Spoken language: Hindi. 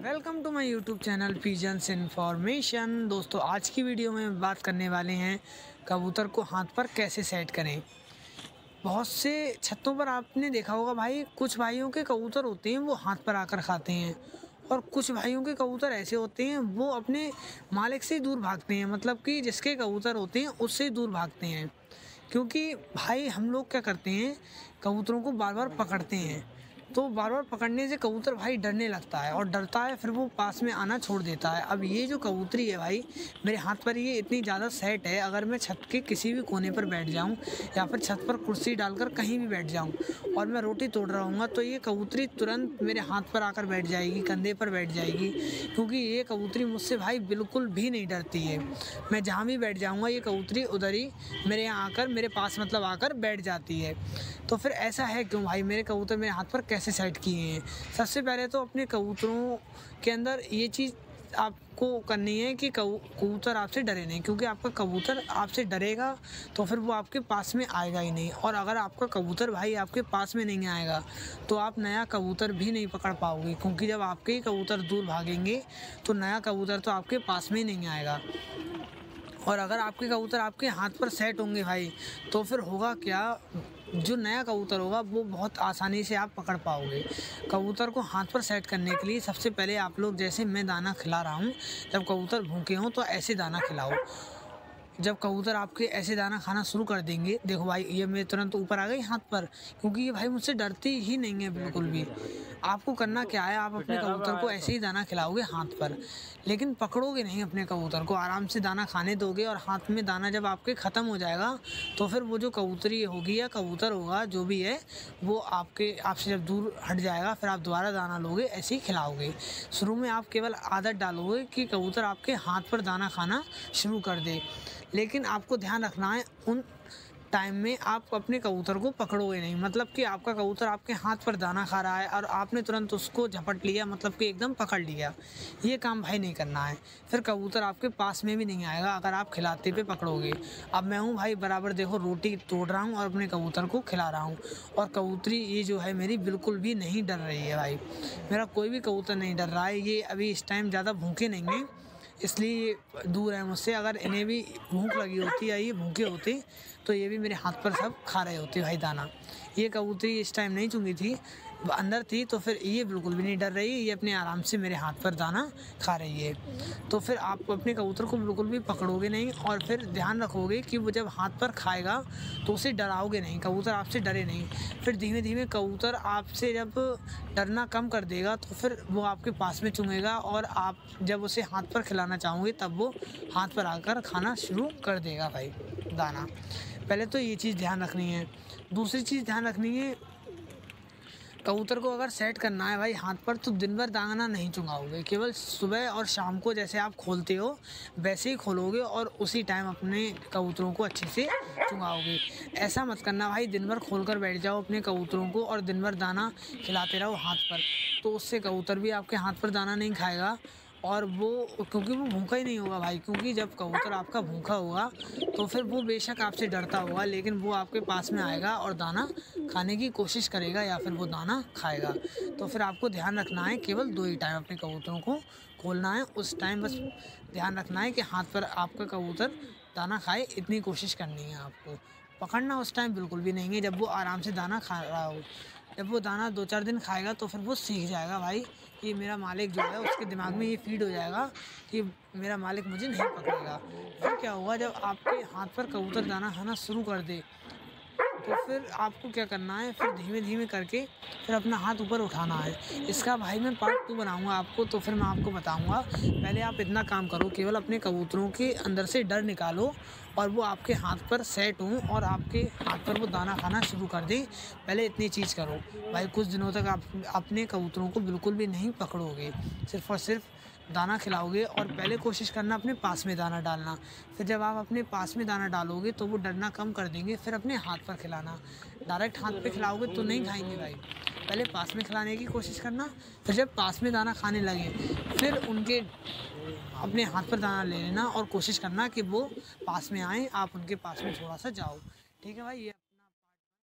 Welcome to my YouTube channel pigeons information. दोस्तों, आज की वीडियो में बात करने वाले हैं कबूतर को हाथ पर कैसे सेट करें। बहुत से छतों पर आपने देखा होगा भाई, कुछ भाइयों के कबूतर होते हैं वो हाथ पर आकर खाते हैं, और कुछ भाइयों के कबूतर ऐसे होते हैं वो अपने मालिक से दूर भागते हैं, मतलब कि जिसके कबूतर होते हैं उससे दूर भागते हैं। क्योंकि भाई हम लोग क्या करते हैं, कबूतरों को बार बार पकड़ते हैं, तो बार बार पकड़ने से कबूतर भाई डरने लगता है और डरता है, फिर वो पास में आना छोड़ देता है। अब ये जो कबूतरी है भाई मेरे हाथ पर, ये इतनी ज़्यादा सेट है, अगर मैं छत के किसी भी कोने पर बैठ जाऊं या फिर छत पर कुर्सी डालकर कहीं भी बैठ जाऊं और मैं रोटी तोड़ रहा हूँ, तो ये कबूतरी तुरंत मेरे हाथ पर आकर बैठ जाएगी, कंधे पर बैठ जाएगी। क्योंकि ये कबूतरी मुझसे भाई बिल्कुल भी नहीं डरती है। मैं जहाँ भी बैठ जाऊँगा ये कबूतरी उधर ही मेरे यहाँ आकर, मेरे पास मतलब आकर बैठ जाती है। तो फिर ऐसा है क्यों भाई, मेरे कबूतर मेरे हाथ पर कैसे सेट किए हैं? सबसे पहले तो अपने कबूतरों के अंदर ये चीज़ आपको करनी है कि कबूतर आपसे डरे नहीं। क्योंकि आपका कबूतर आपसे डरेगा तो फिर वो आपके पास में आएगा ही नहीं, और अगर आपका कबूतर भाई आपके पास में नहीं आएगा तो आप नया कबूतर भी नहीं पकड़ पाओगे। क्योंकि जब आपके ही कबूतर दूर भागेंगे तो नया कबूतर तो आपके पास में ही नहीं आएगा। और अगर आपके कबूतर आपके हाथ पर सेट होंगे भाई, तो फिर होगा क्या, जो नया कबूतर होगा वो बहुत आसानी से आप पकड़ पाओगे। कबूतर को हाथ पर सेट करने के लिए सबसे पहले आप लोग, जैसे मैं दाना खिला रहा हूँ, जब कबूतर भूखे हों तो ऐसे दाना खिलाओ। जब कबूतर आपके ऐसे दाना खाना शुरू कर देंगे, देखो भाई ये मेरे तुरंत ऊपर आ गई हाथ पर, क्योंकि ये भाई मुझसे डरती ही नहीं है बिल्कुल भी। आपको करना क्या है, आप अपने कबूतर को ऐसे ही दाना खिलाओगे हाथ पर, लेकिन पकड़ोगे नहीं अपने कबूतर को, आराम से दाना खाने दोगे। और हाथ में दाना जब आपके ख़त्म हो जाएगा तो फिर वो जो कबूतरी होगी या कबूतर होगा जो भी है, वो आपसे जब दूर हट जाएगा फिर आप दोबारा दाना लोगे, ऐसे ही खिलाओगे। शुरू में आप केवल आदत डालोगे कि कबूतर आपके हाथ पर दाना खाना शुरू कर दे, लेकिन आपको ध्यान रखना है उन टाइम में आप अपने कबूतर को पकड़ोगे नहीं। मतलब कि आपका कबूतर आपके हाथ पर दाना खा रहा है और आपने तुरंत उसको झपट लिया, मतलब कि एकदम पकड़ लिया, ये काम भाई नहीं करना है। फिर कबूतर आपके पास में भी नहीं आएगा अगर आप खिलाते पे पकड़ोगे। अब मैं हूँ भाई बराबर, देखो रोटी तोड़ रहा हूँ और अपने कबूतर को खिला रहा हूँ, और कबूतरी ये जो है मेरी बिल्कुल भी नहीं डर रही है भाई। मेरा कोई भी कबूतर नहीं डर रहा है। ये अभी इस टाइम ज़्यादा भूखे नहीं हैं, इसलिए दूर है मुझसे। अगर इन्हें भी भूख लगी होती या ये भूखे होते तो ये भी मेरे हाथ पर सब खा रहे होते भाई दाना। ये कबूतरी इस टाइम नहीं चुंगी थी, अंदर थी, तो फिर ये बिल्कुल भी नहीं डर रही है, ये अपने आराम से मेरे हाथ पर दाना खा रही है। तो फिर आप अपने कबूतर को बिल्कुल भी पकड़ोगे नहीं, और फिर ध्यान रखोगे कि वो जब हाथ पर खाएगा तो उसे डराओगे नहीं, कबूतर आपसे डरे नहीं। फिर धीमे धीमे कबूतर आपसे जब डरना कम कर देगा तो फिर वो आपके पास में चुंगेगा, और आप जब उसे हाथ पर खिलाना चाहोगे तब वो हाथ पर आकर खाना शुरू कर देगा भाई दाना। पहले तो ये चीज़ ध्यान रखनी है। दूसरी चीज़ ध्यान रखनी है, कबूतर को अगर सेट करना है भाई हाथ पर, तो दिन भर दाना नहीं चुंगाओगे, केवल सुबह और शाम को जैसे आप खोलते हो वैसे ही खोलोगे और उसी टाइम अपने कबूतरों को अच्छे से चुंगाओगे। ऐसा मत करना भाई दिन भर खोल कर बैठ जाओ अपने कबूतरों को और दिन भर दाना खिलाते रहो हाथ पर, तो उससे कबूतर भी आपके हाथ पर दाना नहीं खाएगा, और वो क्योंकि वो भूखा ही नहीं होगा भाई। क्योंकि जब कबूतर आपका भूखा होगा तो फिर वो बेशक आपसे डरता होगा, लेकिन वो आपके पास में आएगा और दाना खाने की कोशिश करेगा या फिर वो दाना खाएगा। तो फिर आपको ध्यान रखना है, केवल 2 ही टाइम अपने कबूतरों को खोलना है, उस टाइम बस ध्यान रखना है कि हाथ पर आपका कबूतर दाना खाए, इतनी कोशिश करनी है आपको। पकड़ना उस टाइम बिल्कुल भी नहीं है जब वो आराम से दाना खा रहा हो। जब वो दाना 2-4 दिन खाएगा तो फिर वो सीख जाएगा भाई कि मेरा मालिक जो है, उसके दिमाग में ये फीड हो जाएगा कि मेरा मालिक मुझे नहीं पकड़ेगा। फिर क्या होगा, जब आपके हाथ पर कबूतर दाना खाना शुरू कर दे तो फिर आपको क्या करना है, फिर धीमे धीमे करके फिर अपना हाथ ऊपर उठाना है। इसका भाई मैं पार्ट 2 बनाऊंगा आपको, तो फिर मैं आपको बताऊंगा। पहले आप इतना काम करो, केवल अपने कबूतरों के अंदर से डर निकालो और वो आपके हाथ पर सेट हों और आपके हाथ पर वो दाना खाना शुरू कर दें। पहले इतनी चीज़ करो भाई, कुछ दिनों तक आप अपने कबूतरों को बिल्कुल भी नहीं पकड़ोगे, सिर्फ़ और सिर्फ दाना खिलाओगे। और पहले कोशिश करना अपने पास में दाना डालना, फिर जब आप अपने पास में दाना डालोगे तो वो डरना कम कर देंगे, फिर अपने हाथ पर खिलाना। डायरेक्ट हाथ पे खिलाओगे तो नहीं खाएंगे भाई, पहले पास में खिलाने की कोशिश करना, फिर जब पास में दाना खाने लगे फिर उनके अपने हाथ पर दाना ले लेना और कोशिश करना कि वो पास में आएँ, आप उनके पास में थोड़ा सा जाओ। ठीक है भाई, ये